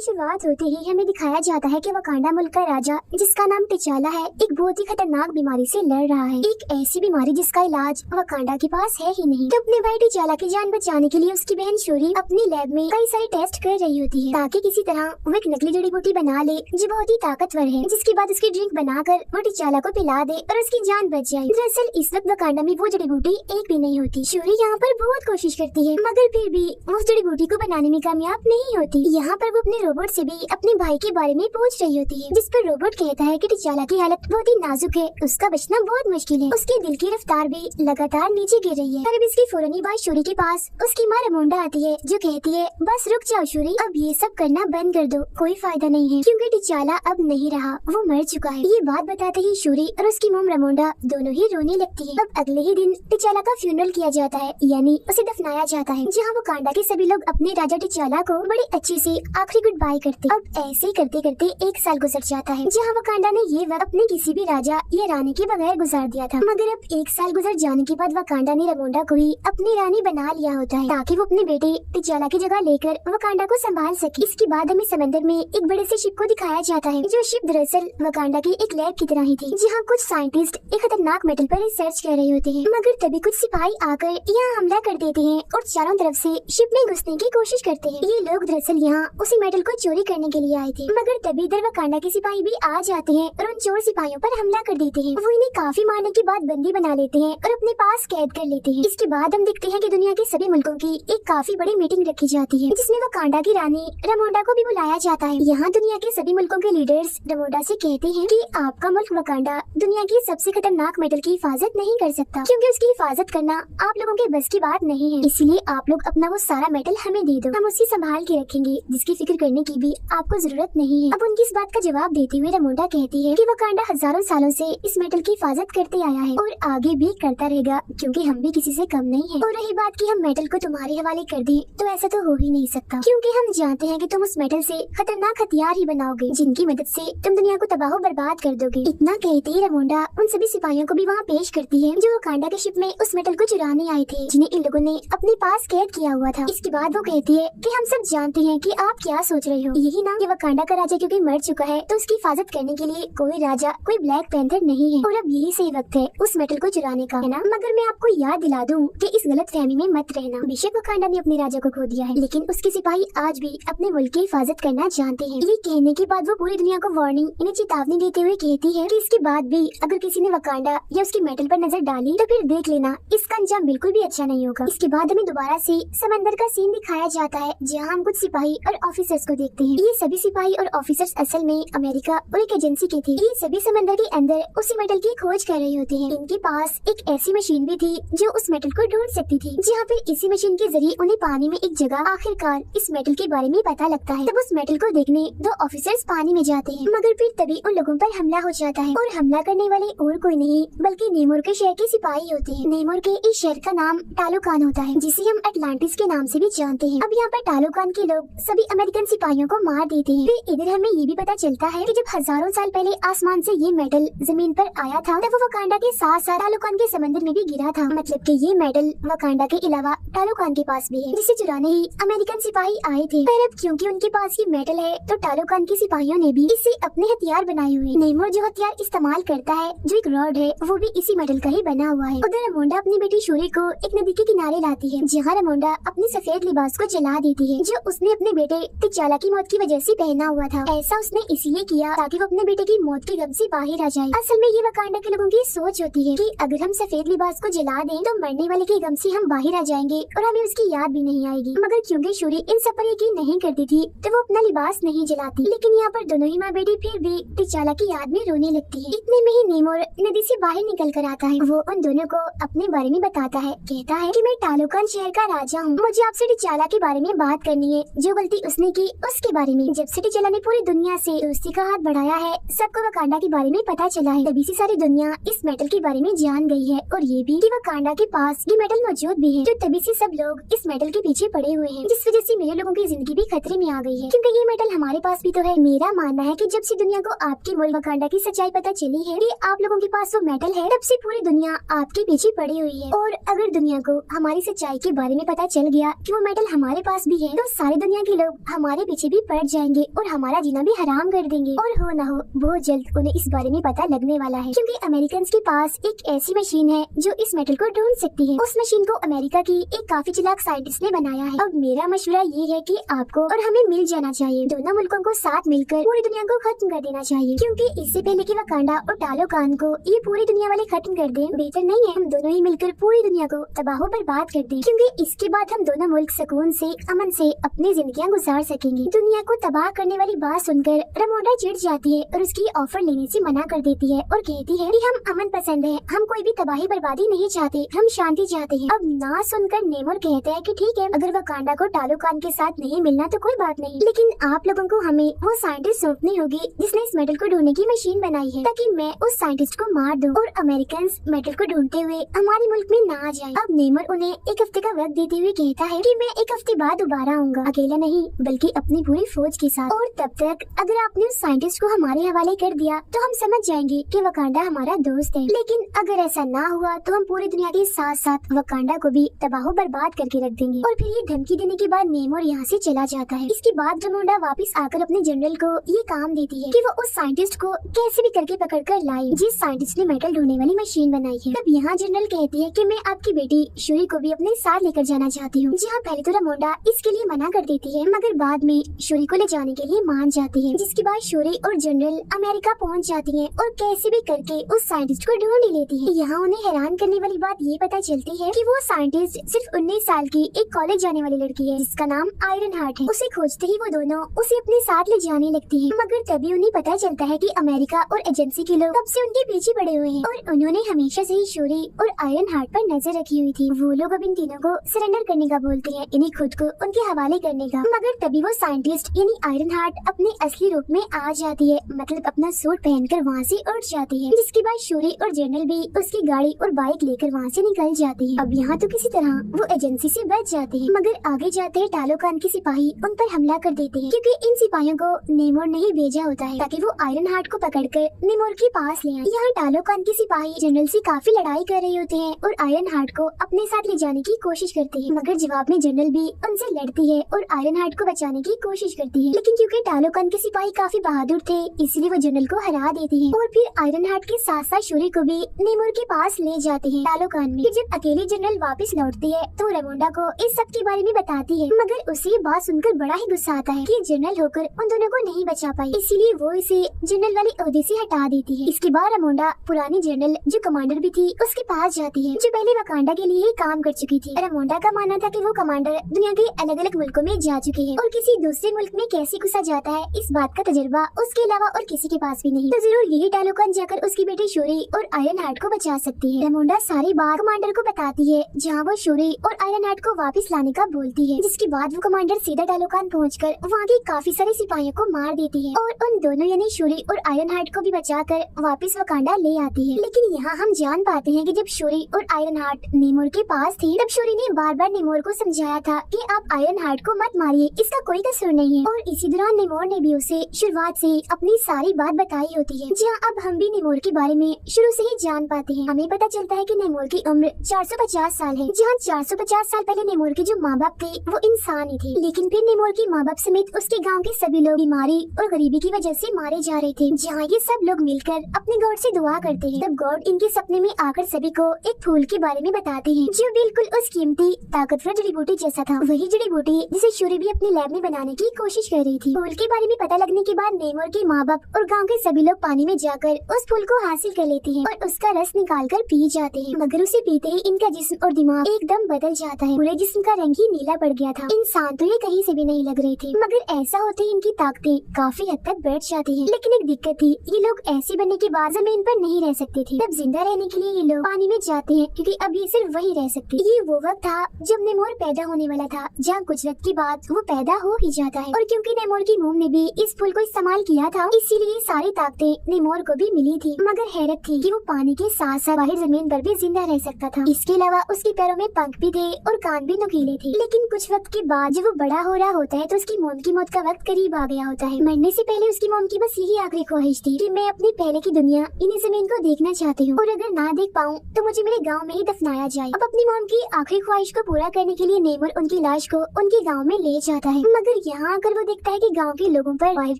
की शुरुआत होते ही हमें दिखाया जाता है कि वकांडा मुल्क का राजा जिसका नाम टिचाला है एक बहुत ही खतरनाक बीमारी से लड़ रहा है। एक ऐसी बीमारी जिसका इलाज वकांडा के पास है ही नहीं। तो अपने भाई टिचाला की जान बचाने के लिए उसकी बहन शूरी अपनी लैब में कई सारे टेस्ट कर रही होती है ताकि किसी तरह वो एक नकली जड़ी बूटी बना ले जो बहुत ही ताकतवर है, जिसके बाद उसकी ड्रिंक बनाकर वो टिचाला को पिला दे और उसकी जान बच जाए। दरअसल इस वक्त वकांडा में वो जड़ी बूटी एक भी नहीं होती। शूरी यहाँ पर बहुत कोशिश करती है मगर फिर भी उस जड़ी बूटी को बनाने में कामयाब नहीं होती। यहाँ पर वो अपने रोबोट से भी अपने भाई के बारे में पूछ रही होती है, जिस पर रोबोट कहता है कि टिचाला की हालत बहुत ही नाजुक है, उसका बचना बहुत मुश्किल है, उसके दिल की रफ्तार भी लगातार नीचे गिर रही है। और अब इसकी फौरन ही बाद शूरी के पास उसकी माँ रमोंडा आती है जो कहती है बस रुक जाओ शूरी, अब ये सब करना बंद कर दो, कोई फायदा नहीं है क्योंकि टिचाला अब नहीं रहा, वो मर चुका है। ये बात बताते ही शूरी और उसकी मोम रमोंडा दोनों ही रोने लगती है। अब अगले ही दिन टिचाला का फ्यूनरल किया जाता है, यानी उसे दफनाया जाता है, जहाँ वकांडा के सभी लोग अपने राजा टिचाला को बड़े अच्छे से आखिरी गुड बाय करते। अब ऐसे करते करते एक साल गुजर जाता है, जहाँ वकांडा ने ये वक्त अपने किसी भी राजा या रानी के बगैर गुजार दिया था। मगर अब एक साल गुजर जाने के बाद वकांडा ने रमोंडा को ही अपनी रानी बना लिया होता है ताकि वो अपने बेटे टिचाला की जगह लेकर वकांडा को संभाल सके। इसके बाद हमें समंदर में एक बड़े से शिप को दिखाया जाता है, जो शिप दरअसल वकांडा की एक लैब की तरह ही थी, जहाँ कुछ साइंटिस्ट एक खतरनाक मेटल पर रिसर्च कर रहे होते हैं। मगर तभी कुछ सिपाही आकर यहाँ हमला कर देते हैं और चारों तरफ से शिप में घुसने की कोशिश करते हैं। ये लोग दरअसल यहाँ उसी मेटल को चोरी करने के लिए आए थे, मगर तभी इधर वकांडा के सिपाही भी आ जाते हैं और उन चोर सिपाहियों पर हमला कर देते हैं। वो इन्हें काफी मारने के बाद बंदी बना लेते हैं और अपने पास कैद कर लेते हैं। इसके बाद हम देखते हैं कि दुनिया के सभी मुल्कों की एक काफी बड़ी मीटिंग रखी जाती है, जिसमें वकांडा की रानी रमोंडा को भी बुलाया जाता है। यहाँ दुनिया के सभी मुल्कों के लीडर्स रमोंडा से कहते हैं कि आपका मुल्क वकांडा दुनिया की सबसे खतरनाक मेटल की हिफाजत नहीं कर सकता, क्योंकि उसकी हिफाजत करना आप लोगों के बस की बात नहीं है, इसलिए आप लोग अपना वो सारा मेटल हमें दे दो, हम उसे संभाल के रखेंगे, जिसकी फिक्र करने की भी आपको जरूरत नहीं है। अब उनकी इस बात का जवाब देते हुए रमोंडा कहती है कि वकांडा हजारों सालों से इस मेटल की हिफाजत करते आया है और आगे भी करता रहेगा, क्योंकि हम भी किसी से कम नहीं है। और रही बात कि हम मेटल को तुम्हारे हवाले कर दें, तो ऐसा तो हो ही नहीं सकता, क्योंकि हम जानते हैं कि तुम उस मेटल से खतरनाक हथियार ही बनाओगे, जिनकी मदद से तुम दुनिया को तबाह बर्बाद कर दोगे। इतना कहते ही रमोंडा उन सभी सिपाहियों को भी वहाँ पेश करती है जो वकांडा के शिप में उस मेटल को चुराने आए थे, जिन्हें इन लोगों ने अपने पास कैद किया हुआ था। इसके बाद वो कहती है कि हम सब जानते हैं कि आप क्या सोच रहे हो, यही ना कि वकांडा का राजा क्योंकि मर चुका है तो उसकी हिफाजत करने के लिए कोई राजा, कोई ब्लैक पैंथर नहीं है, और अब यही सही वक्त है उस मेटल को चुराने का, है ना। मगर मैं आपको याद दिला दूं कि इस गलत फहमी में मत रहना। बेशक वकांडा ने अपने राजा को खो दिया है, लेकिन उसके सिपाही आज भी अपने मुल्क की हिफाजत करना जानते हैं। ये कहने के बाद वो पूरी दुनिया को वार्निंग, इन्हें चेतावनी देते हुए कहती है कि इसके बाद भी अगर किसी ने वकांडा या उसकी मेटल पर नजर डाली तो फिर देख लेना, इसका अंजाम बिल्कुल भी अच्छा नहीं होगा। इसके बाद हमें दोबारा से समंदर का सीन दिखाया जाता है, जहाँ हम कुछ सिपाही और ऑफिसर्स को देखते हैं। ये सभी सिपाही और ऑफिसर्स असल में अमेरिका और एक एजेंसी के थे। ये सभी समंदर के अंदर उसी मेटल की खोज कर रहे होते हैं। इनके पास एक ऐसी मशीन भी थी जो उस मेटल को ढूंढ सकती थी, जहाँ पे इसी मशीन के जरिए उन्हें पानी में एक जगह आखिरकार इस मेटल के बारे में पता लगता है। तब उस मेटल को देखने दो ऑफिसर्स पानी में जाते हैं, मगर फिर तभी उन लोगों पर हमला हो जाता है, और हमला करने वाले और कोई नहीं बल्कि नेमोर के शहर के सिपाही होते हैं। नेमोर के इस शहर का नाम टालोकान होता है, जिसे हम अटलांटिस के नाम से भी जानते हैं। अब यहाँ पर टालोकान के लोग सभी अमेरिकन सिपाहियों को मार देते हैं। फिर इधर हमें ये भी पता चलता है कि जब हजारों साल पहले आसमान से ये मेटल जमीन पर आया था, तब वो वकांडा के साथ साथ टालोकान के समंदर में भी गिरा था। मतलब कि ये मेटल वकांडा के अलावा टालोकान के पास भी है, जिसे चुराने ही अमेरिकन सिपाही आए थे। पर अब क्योंकि उनके पास ये मेटल है, तो टालोकान के सिपाहियों ने भी इससे अपने हथियार बनाए हुए। नेमोर जो हथियार इस्तेमाल करता है, जो एक रॉड है, वो भी इसी मेटल का ही बना हुआ है। उधर रमोंडा अपनी बेटी शूरी को एक नदी के किनारे लाती है, जहाँ रमोंडा अपने सफेद लिबास को जला देती है, जो उसने अपने बेटे टिचाला की मौत की वजह से पहना हुआ था। ऐसा उसने इसलिए किया ताकि वो अपने बेटे की मौत के गम से बाहर आ जाए। असल में ये वकांडा के लोगों की सोच होती है कि अगर हम सफेद लिबास को जला दें तो मरने वाले के गम से हम बाहर आ जाएंगे और हमें उसकी याद भी नहीं आएगी। मगर क्योंकि शूरी इन सब पर यकीन नहीं करती थी, तो वो अपना लिबास नहीं जलाती। लेकिन यहाँ पर दोनों ही माँ बेटी फिर भी टिचाला की याद में रोने लगती है। इतने में ही नेमोर नदी से बाहर निकल कर आता है। वो उन दोनों को अपने बारे में बताता है, कहता है कि मैं टालोकान शहर का राजा हूँ, मुझे आपसे टिचाला के बारे में बात करनी है, जो गलती उसने की उसके बारे में। जब से टिचाला ने पूरी दुनिया से दोस्ती का हाथ बढ़ाया है, सबको वकांडा के बारे में पता चला है, तभी से सारी दुनिया इस मेटल के बारे में जान गई है, और ये भी कि वकांडा के पास ये मेटल मौजूद भी है। तो तभी से सब लोग इस मेटल के पीछे पड़े हुए हैं, जिस वजह से मेरे लोगों की जिंदगी भी खतरे में आ गई है, क्योंकि ये मेटल हमारे पास भी तो है। मेरा मानना है कि जब से दुनिया को आपके मुल्क वकांडा की सच्चाई पता चली है कि आप लोगों के पास वो मेटल है, तब से पूरी दुनिया आपके पीछे पड़ी हुई है। और अगर दुनिया को हमारी सच्चाई के बारे में पता चल गया कि वो मेटल हमारे पास भी है, तो सारी दुनिया के लोग हमारे पीछे भी पड़ जाएंगे और हमारा जीना भी हराम कर देंगे। और हो ना हो बहुत जल्द उन्हें इस बारे में पता लगने वाला है, क्योंकि अमेरिकन के पास एक ऐसी मशीन है जो इस मेटल को ढूंढ सकती है। उस मशीन को अमेरिका की एक काफी चालाक साइंटिस्ट ने बनाया है। अब मेरा मशवरा ये है कि आपको और हमें मिल जाना चाहिए, दोनों मुल्कों को साथ मिलकर पूरी दुनिया को खत्म कर देना चाहिए, क्योंकि इससे पहले कि वकांडा और टालोकान को ये पूरी दुनिया वाले खत्म कर दें, बेहतर नहीं है हम दोनों ही मिलकर पूरी दुनिया को तबाह बर्बाद कर दें, क्योंकि इसके बाद हम दोनों मुल्क सुकून से अमन से अपनी जिंदगियां गुजार सकेंगे। दुनिया को तबाह करने वाली बात सुनकर रमोंडा चिढ़ जाती है और उसकी ऑफर लेने से मना कर देती है और कहती है कि हम अमन पसंद है, हम कोई भी तबाही बर्बादी नहीं चाहते, हम शांति चाहते हैं। अब ना सुनकर नेमोर कहता है कि ठीक है, अगर वकांडा को टालोकान के साथ नहीं मिलना तो कोई बात नहीं, लेकिन आप लोगों को हमें वो साइंटिस्ट सौंपनी होगी जिसने इस मेटल को ढूंढने की मशीन बनाई है, ताकि मैं उस साइंटिस्ट को मार दूं और अमेरिकन मेटल को ढूंढते हुए हमारे मुल्क में ना आ जाए। अब नेमोर उन्हें एक हफ्ते का वक्त देते हुए कहता है कि मैं एक हफ्ते बाद दोबारा आऊंगा, अकेला नहीं बल्कि अपनी पूरी फौज के साथ, और तब तक अगर आपने उस साइंटिस्ट को हमारे हवाले कर दिया तो हम समझ जाएंगे कि वकांडा हमारा दोस्त है, लेकिन अगर ऐसा ना हुआ तो हम पूरी दुनिया के साथ साथ वकांडा को भी तबाह बर्बाद करके रख देंगे। और फिर ये धमकी देने के बाद नेमोर यहाँ से चला जाता है। इसके बाद रमोंडा वापस आकर अपने जनरल को ये काम देती है कि वो उस साइंटिस्ट को कैसे भी करके पकड़ कर लाए जिस साइंटिस्ट ने मेटल ढूंढने वाली मशीन बनाई है। तब यहाँ जनरल कहती है कि मैं आपकी बेटी शूरी को भी अपने साथ लेकर जाना चाहती हूँ, जहाँ पहले तो रमोंडा इसके लिए मना कर देती है, मगर बाद में शूरी को ले जाने के लिए मान जाती है। जिसके बाद शूरी और जनरल अमेरिका पहुँच जाती है और कैसे भी करके उस साइंटिस्ट को ढूंढ ही लेती है। यहाँ उन्हें हैरान करने वाली बात ये पता चलती है कि वो साइंटिस्ट सिर्फ 19 साल की एक कॉलेज जाने वाली लड़की है जिसका नाम आयरन हार्ट है। उसे खोजते ही वो दोनों उसे अपने साथ ले जाने लगती है, मगर तभी उन्हें पता चलता है कि अमेरिका और एजेंसी के लोग तब से उनके पीछे पड़े हुए हैं और उन्होंने हमेशा से ही शूरी और आयरन हार्ट पर नजर रखी हुई थी। वो लोग अब इन तीनों को सरेंडर करने का बोलते हैं, इन्हें खुद को उनके हवाले करने का, मगर तभी वो साइंटिस्ट यानी आयरन हार्ट अपने असली रूप में आ जाती है, मतलब अपना सूट पहनकर वहाँ से उठ जाती है। जिसके बाद शूरी और जनरल भी उसकी गाड़ी और बाइक लेकर वहाँ से निकल जाती है। अब यहाँ तो किसी तरह वो एजेंसी से बच जाते हैं, मगर आगे जाते टालोकान के सिपाही उन पर हमला कर देते हैं, क्योंकि इन सिपाहियों को नेमोर ने ही भेजा होता है ताकि वो आयरन हार्ट को पकड़कर नेमोर के पास ले आए। यहाँ टालोकान के सिपाही जनरल से काफी लड़ाई कर रहे होते हैं और आयरन हार्ट को अपने साथ ले जाने की कोशिश करते हैं, मगर जवाब में जनरल भी उनसे लड़ती है और आयरन हार्ट को बचाने की कोशिश करती है। लेकिन क्योंकि टालोकान के सिपाही काफी बहादुर थे, इसलिए वो जनरल को हरा देती है और फिर आयरन हार्ट के साथ साथ शूरी को भी नेमोर के पास ले जाते हैं टालोकान में। जब अकेली जनरल वापस लौटती है तो रमोंडा को इस सब के बारे में बताती है, मगर उसे बात सुनकर बड़ा ही गुस्सा आता है कि जनरल होकर उन दोनों को नहीं बचा पाई, इसीलिए वो इसे जनरल वाले ओहदे से हटा देती है। इसके बाद रमोंडा पुरानी जनरल जो कमांडर भी थी उसके पास जाती है, जो पहले वकांडा के लिए काम कर चुकी थी। रमोंडा का मानना था कि वो कमांडर दुनिया के अलग अलग मुल्कों में जा चुकी है और किसी दूसरे मुल्क में कैसे घुसा जाता है इस बात का तजुर्बा उसके अलावा और किसी के पास भी नहीं, तो जरूर यही टालोकान जाकर उसकी बेटी शूरी और आयरन हार्ट को बचा सकती है। रमोंडा सारी बात कमांडर को बताती है, जहाँ वो शूरी और आयरन हार्ट को वापस लाने का बोलती है। जिसके बाद वो कमांडर सीधा टालोकान पहुंचकर वहाँ के काफी सारे सिपाहियों को मार देती है और उन दोनों यानी शूरी और आयरन हार्ट को भी बचाकर वापस वकांडा ले आती है। लेकिन यहाँ हम जान पाते हैं कि जब शूरी और आयरन हार्ट नेमोर के पास थी, तब शूरी ने बार बार नेमोर को समझाया था कि आप आयरन हार्ट को मत मारिए, इसका कोई कसूर नहीं है, और इसी दौरान नेमोर ने भी उसे शुरुआत से अपनी सारी बात बताई होती है। जहाँ अब हम भी नेमोर के बारे में शुरू से ही जान पाते हैं। हमें पता चलता है कि नेमोर की उम्र 450 साल है, जहाँ 450 साल पहले नेमोर के जो माँ बाप थे वो इंसान ही थे, लेकिन फिर नेमोर के माँ बाप समेत उसके गाँव के सभी लोग बीमारी और गरीबी की वजह से मारे जा रहे थे। जहाँ ये सब लोग मिलकर अपने गॉड से दुआ करते हैं, तब गॉड इनके सपने में आकर सभी को एक फूल के बारे में बताते हैं जो बिल्कुल उस कीमती ताकतवर जड़ी बूटी जैसा था, वही जड़ी बूटी जिसे शूरी भी अपने लैब में बनाने की कोशिश कर रही थी। फूल के बारे में पता लगने के बाद नेमोर के माँ बाप और गाँव के सभी लोग पानी में जाकर उस फूल को हासिल कर लेते हैं और उसका रस निकाल कर पी जाते हैं, मगर उसे पीते ही इनका जिस्म और दिमाग एकदम बदल जाता है। पूरे जिस्म का रंग ही नीला पड़ गया था। इंसान तो ये कहीं से भी नहीं लग रहे थे, मगर ऐसा होते ही इनकी ताकतें काफी हद तक बढ़ जाती हैं। लेकिन एक दिक्कत थी, ये लोग ऐसे बनने के बाद जमीन पर नहीं रह सकते थे। तब जिंदा रहने के लिए ये लोग पानी में जाते हैं, क्योंकि अब ये सिर्फ वही रह सकते। ये वो वक्त था जब नेमोर पैदा होने वाला था, जहाँ कुछ वक्त के बाद वो पैदा हो ही जाता है। और क्योंकि नेमोर की मोम ने भी इस फूल को इस्तेमाल किया था, इसीलिए सारी ताकतें नेमोर को भी मिली थी। मगर हैरत थी कि वो पानी के साथ साथ बाहर जमीन पर भी जिंदा रह सकता था। इसके अलावा उसके पैरों में पंख भी थे और कान भी नुकीले थे। लेकिन कुछ वक्त के बाद जब वो बड़ा हो रहा होता है तो उसकी मोम की मौत का वक्त करीब आ गया होता है। मरने से पहले उसकी मोम की बस यही आखिरी ख्वाहिश थी कि मैं अपने पहले पहले की दुनिया इन्हीं जमीन को देखना चाहती हूँ, और अगर ना देख पाऊँ तो मुझे मेरे गाँव में ही दफनाया जाए। अब अपनी मॉम की आखिरी ख्वाहिश को पूरा करने के लिए नेमर उनकी लाश को उनके गाँव में ले जाता है, मगर यहाँ आकर वो देखता है कि गाँव के लोगों पर वाइफ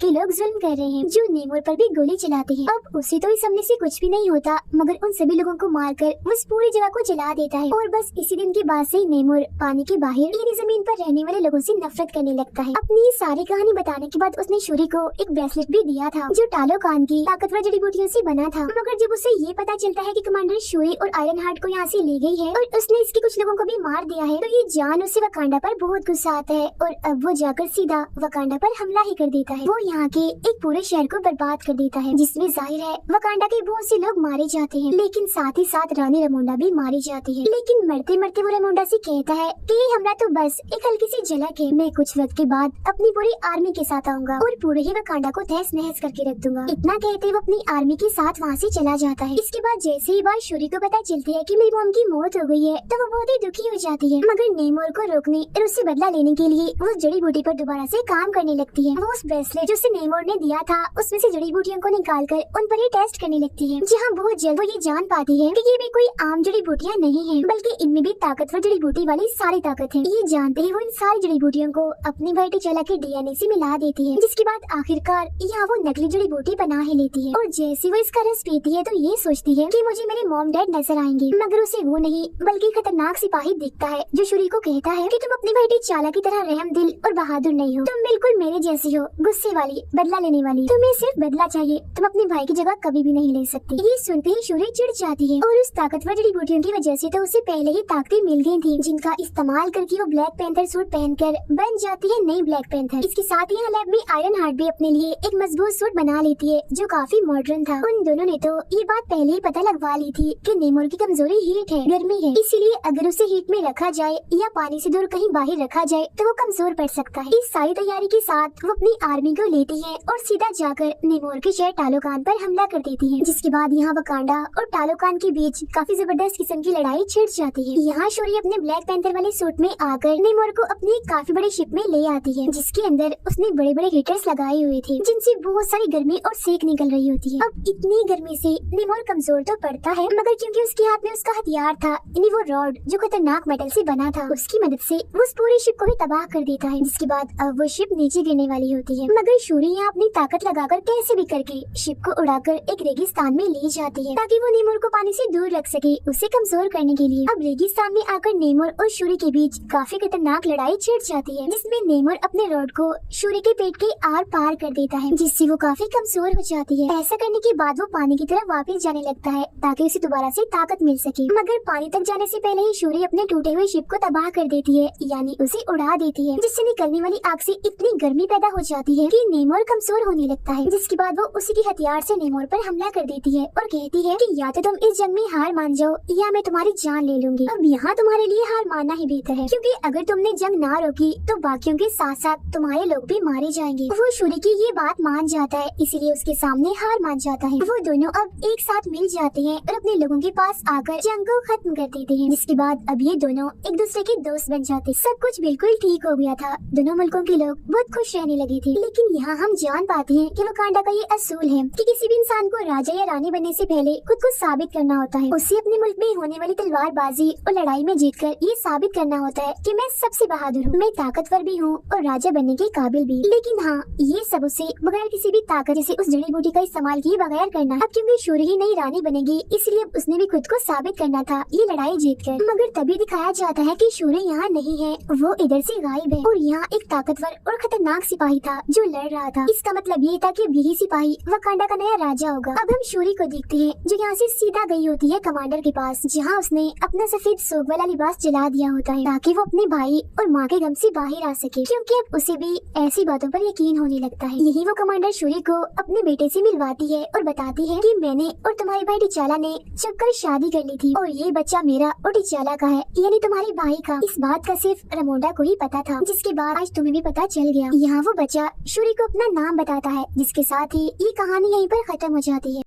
के लोग जुल्म कर रहे हैं, जो नेमर पर भी गोली चलाते हैं। अब उसे तो इस हमले से कुछ भी नहीं होता, मगर उन सभी लोगों को मारकर वो इस पूरी जगह को जला देता है। और बस इसी दिन के बाद से नेमर पानी के बाहर यानी जमीन पर रहने वाले लोगों से नफरत करने लगता है। अपनी ये सारी कहानी बताने के बाद उसने शूरी को एक ब्रेसलेट भी दिया था, जो टालोकान की ताकतवर जड़ी बूटियों से बना था। मगर जब उसे ये पता चलता है कि कमांडर शूरी और आयरन हार्ट को यहाँ से ले गई है और उसने इसके कुछ लोगों को भी मार दिया है, तो ये जान उसे वकांडा पर बहुत गुस्सा आता है और अब वो जाकर सीधा वकांडा पर हमला ही कर देता है। वो यहाँ के एक पूरे शहर को बर्बाद कर देता है, जिसमें जाहिर है वकांडा के बहुत से लोग मारे जाते हैं, लेकिन साथ ही साथ रानी रमोंडा भी मारी जाती है। लेकिन मरते मरते वो रमोंडा से कहता है कि ये हमला तो बस एक हल्की सी झलक है, मैं कुछ वक्त के बाद अपनी पूरी आर्मी के साथ आऊंगा और पूरे ही वकांडा को तहस नहस करके रख दूंगा। इतना कहते वो अपनी आर्मी के साथ वहाँ से चला जाता है। इसके बाद जैसे ही बात शूरी को पता चलती है कि मेरी मॉम की मौत हो गई है, तो वो बहुत ही दुखी हो जाती है, मगर नेमोर को रोकने और उससे बदला लेने के लिए वो जड़ी बूटी पर दोबारा से काम करने लगती है। वो उस ब्रेसलेट जो उसे नेमोर ने दिया था उसमें से जड़ी बूटियों को निकालकर उन पर ही टेस्ट करने लगती है, जहाँ बहुत जल्द वो ये जान पाती है कि ये भी कोई आम जड़ी बूटियाँ नहीं है, बल्कि इनमें भी ताकतवर जड़ी बूटी वाली सारी ताकत है। ये जानते ही वो इन सारी जड़ी बूटियों को अपनी भाई टिचाला के डीएनए से मिला देती है, जिसके बाद आखिरकार यहाँ वो नकली जड़ी बूटी बना ही लेती है। और जैसे वो इसका रस पीती है तो ये सोचती है कि मुझे मेरे मॉम डैड नजर आएंगे, मगर उसे वो नहीं बल्कि खतरनाक सिपाही दिखता है, जो शूरी को कहता है कि तुम अपनी भाई टिचाला की तरह रहम दिल और बहादुर नहीं हो, तुम बिल्कुल मेरे जैसी हो, गुस्से वाली, बदला लेने वाली, तुम्हें सिर्फ बदला चाहिए, तुम अपने भाई की जगह कभी भी नहीं ले सकती। ये सुनते ही शूरी चिढ़ जाती है और उस ताकतवर जड़ी बूटियों की वजह से तो उसे पहले ही ताकतें मिल गई थी, जिनका इस्तेमाल करके वो ब्लैक पैंथर सूट पहनकर बन जाती है नई ब्लैक पैंथर। इसके साथ ही लैब में आयरन हार्ट भी अपने लिए एक मजबूत सूट बना लेती है, जो काफी मॉडर्न था। उन दोनों ने तो ये बात पहले ही पता लगवा ली थी कि नेमोर की कमजोरी हीट है, गर्मी है, इसीलिए अगर उसे हीट में रखा जाए या पानी से दूर कहीं बाहर रखा जाए तो वो कमजोर पड़ सकता है। इस सारी तैयारी के साथ वो अपनी आर्मी को लेती है और सीधा जाकर नेमोर के शहर टालोकान पर हमला कर देती है, जिसके बाद यहाँ वकांडा और टालोकान के बीच काफी जबरदस्त किस्म की लड़ाई छिड़ जाती है। यहाँ शूरी अपने ब्लैक पैंथर वाले सूट में आकर नेमोर को अपनी काफी बड़ी शिप में ले आती है, जिसके अंदर उसने बड़े बड़े हीटर्स लगाए हुए थे, जिनसे बहुत सारी गर्मी और सेक निकल रही होती है। अब इतनी गर्मी से नेमोर कमजोर तो पड़ता है, मगर क्योंकि उसके हाथ में उसका हथियार था, यानी वो रॉड जो खतरनाक मेटल से बना था, उसकी मदद से वो उस पूरी शिप को भी तबाह कर देता है, जिसके बाद अब वो शिप नीचे गिरने वाली होती है। मगर शूरी यहाँ अपनी ताकत लगाकर कैसे भी करके शिप को उड़ाकर एक रेगिस्तान में ले जाती है, ताकि वो नेमोर को पानी से दूर रख सके, उसे कमजोर करने के लिए। अब रेगिस्तान में आकर नेमोर और शूरी के बीच काफी खतरनाक लड़ाई छिड़ जाती है, जिसमें नेमोर अपने रॉड को शूरी के पेट के आर पार कर देता है, जिससे वो काफी कमजोर हो जाती है। ऐसा करने के बाद वो पानी की तरफ वापस जाने लगता है, ताकि उसे दोबारा से ताकत मिल सके। मगर पानी तक जाने से पहले ही शूरी अपने टूटे हुए शिप को तबाह कर देती है, यानी उसे उड़ा देती है, जिससे निकलने वाली आग से इतनी गर्मी पैदा हो जाती है कि नेमोर कमजोर होने लगता है। जिसके बाद वो उसी के हथियार से नेमोर पर हमला कर देती है और कहती है कि या तो तुम इस जंग में हार मान जाओ या मैं तुम्हारी जान ले लूंगी। अब यहाँ तुम्हारे लिए हार मानना ही बेहतर है, क्योंकि अगर तुमने जंग ना रोकी तो बाकियों के साथ साथ तुम्हारे लोग भी मारे जाएंगे। वो शूरी की ये बात मान जाता है, इसीलिए उसके सामने हार मान जाता है। वो दोनों अब एक साथ मिल जाते हैं और अपने लोगों के पास आकर जंग को खत्म कर देते हैं, जिसके बाद अब ये दोनों एक दूसरे के दोस्त बन जाते। सब कुछ बिल्कुल ठीक हो गया था, दोनों मुल्कों के लोग बहुत खुश रहने लगे थे। लेकिन यहाँ हम जान पाते हैं कि वकांडा का ये असूल है कि किसी भी इंसान को राजा या रानी बनने से पहले खुद को साबित करना होता है। उसे अपने मुल्क में होने वाली तलवारबाजी और लड़ाई में जीतकर ये साबित करना होता है कि मैं सबसे बहादुर हूँ, मैं ताकतवर भी हूँ और राजा बनने के काबिल भी। लेकिन हाँ, ये सब उसे बगैर किसी भी ताकत जैसे उस जड़ी बूटी का इस्तेमाल किए बगैर करना। अब क्योंकि शूरी ही नई रानी बनेगी, इसलिए उसने भी खुद को साबित करना था ये लड़ाई जीतकर। मगर तभी दिखाया जाता है कि शूरी यहाँ नहीं है, वो इधर से गायब है और यहाँ एक ताकतवर और खतरनाक सिपाही था जो लड़ रहा था। इसका मतलब ये था कि अब यही सिपाही वकांडा का नया राजा होगा। अब हम शूरी को देखते हैं जो यहाँ से सीधा गई होती है कमांडर के पास, जहाँ उसने अपना सफेद सोग वाला लिबास जला दिया होता है, ताकि वो अपने भाई और माँ के गम से बाहर आ सके, क्योंकि अब उसे भी ऐसी बातों पर यकीन होने लगता है। यही वो कमांडर शूरी को अपने बेटे से मिलवाती है और बताती है कि मैंने और तुम्हारे भाई टिचाला ने चुपकर शादी कर ली थी और ये बच्चा मेरा और टिचाला का है, यानी तुम्हारे भाई का। इस बात का सिर्फ रमोंडा को ही पता था, जिसके बाद आज तुम्हें भी पता चल गया। यहाँ वो बच्चा शूरी को अपना नाम बताता है, जिसके साथ ही ये कहानी यहीं पर खत्म हो जाती है।